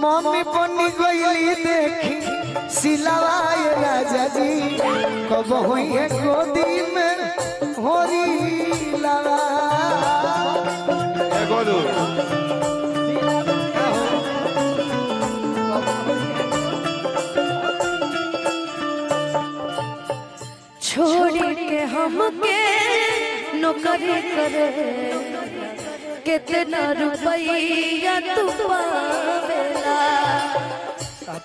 Mummy बनी गईली देखी सिलवाए राजा जी कब हुई है गोदी में होरी लगा छोड़ी के हमके नौकरी करे कितना रुपया तू पावेला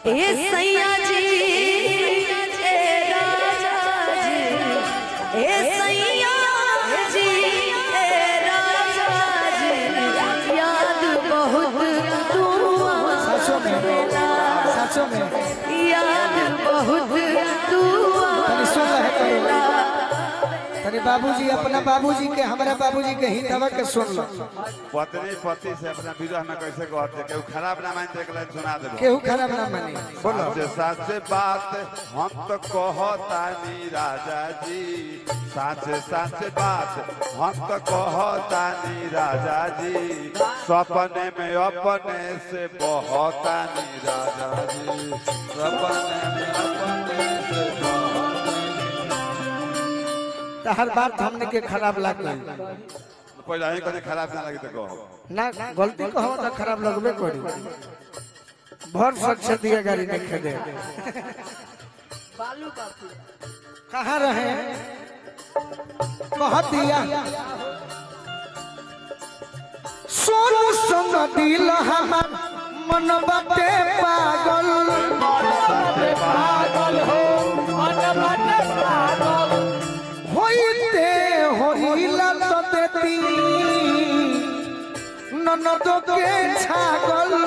ए सैया जी ए राजा जी ए सैया जी ए राजा जी याद बहुत तू आवेला सचो में याद बहुत तू आवेला तनी बाबूजी अपना बाबूजी के हमारे बाबूजी के हितवा के सुन लो पत्नी पति से अपना विरह में कैसे कहते केहू खराब ना मानते एक लाइन सुना दे केहू खराब ना माने बोलो साचे बात हम तो कहतानी राजा जी साचे बात हम तो कहतानी राजा जी सपने में अपने से बहतानी राजा जी सपने में अपने से हर बात हमने के खराब लग गई पहले ही कने खराब ना लगी तो कहो ना गलती को हम तो खराब लगबे करी भर सक से दिया गाड़ी नहीं खेदे बालू बापू कहाँ रहे कह दिया सोनू संग दिल हमार मन बाटे पागल हो मन बाटे पागल होइते होइला तो देती ननद के छागल हो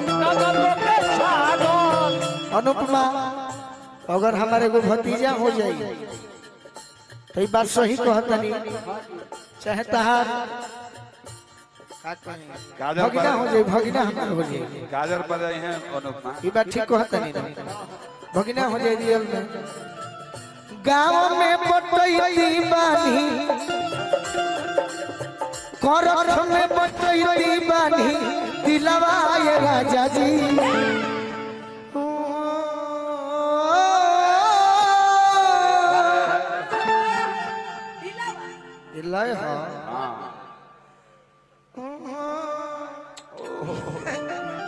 ननद के छागल अनुपमा अगर हमारे को भतीजा हो जाए तो ये बात सही कहतनी चाहे तहार भगिना हो जाए भगिना हमार हो जाए गाजर पर रहे हैं अनुपमा ये बात ठीक कहतनी भगिना हो जाए रियल में गाँव में बटैती बानी करठ में बटैती बानी दिलवा ये राजा जी लय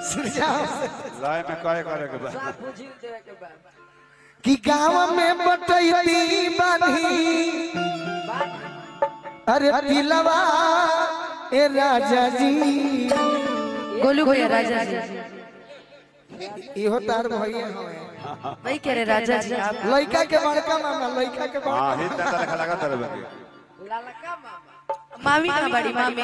लय में कहे करे के बाद कि गाँव में बटैती बानी अरे दिलवा ए राजा जी गोलू भैया राजा जी इहो तार भैया वही कह रहे राजा जी आप लड़का के बड़का मामा लड़का के बड़का हां हित तरह लगा तरह ललका मामा मामी का बड़ी मामी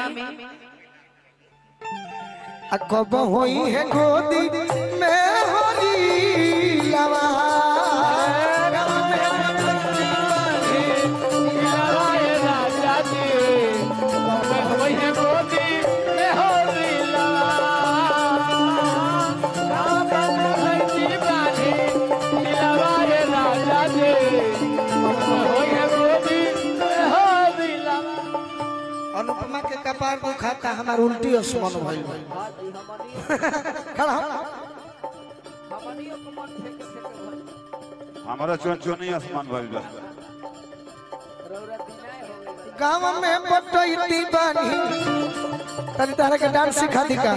आ कब होई है गोदी में होरी लवा अनुपमा के कपार दुखाता हमार उल्टी आसमान भइल खड़ा हमारा चुनचुनी आसमान भइल बा गाँव में बटैती बानी तनी तरह के डांस सिखा दी का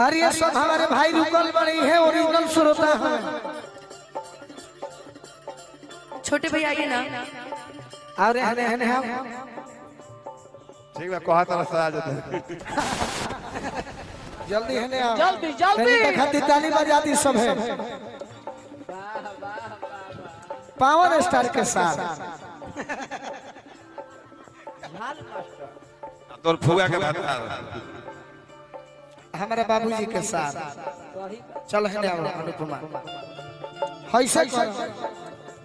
अरे ये सब हमारे भाई रुकल बड़ी है ओरिजिनल श्रोता है छोटे भैया आइए ना अरे हने हने हम ठीक बा कहा तरह से आ जाते जल्दी हने आओ जल्दी जल्दी खाती ताली बजाती सब है पावर स्टार के साथ तोर फुआ के बात हमारे बाबूजी के साथ चल हने आओ अनुपमा ऐसे कर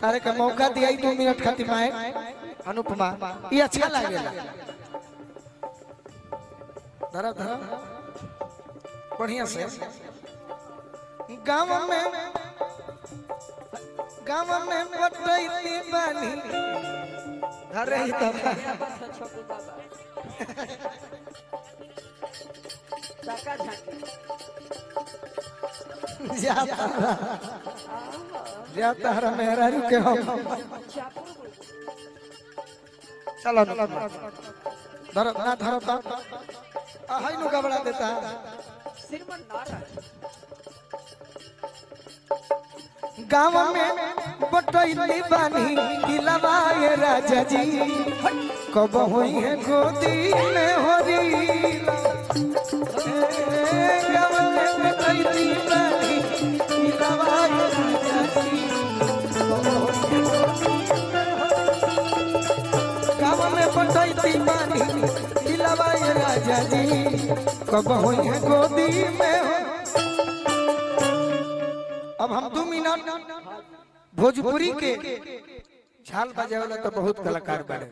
तारे का मौका दिया 2 मिनट खाती माए अनुपमा ये अच्छा लगेला धरा धरा बढ़िया से गाँव में बटैती बानी अरे जाता हरा मेहरा रुके हम चलो धरो ना धरो तो हाय नु गबड़ा देता गाँव में बटोइली बानी दिलवाए राजा जी कब हुई है गोदी में होरी गाँव में बटोइली बानी दिलवाए राजा जी गाँव में बटोइली बानी दिलवाए राजा जी कब हुई है गोदी में अब हम 2 मिनट भोजपुरी के झाल बजावे तो बहुत कलाकार बने।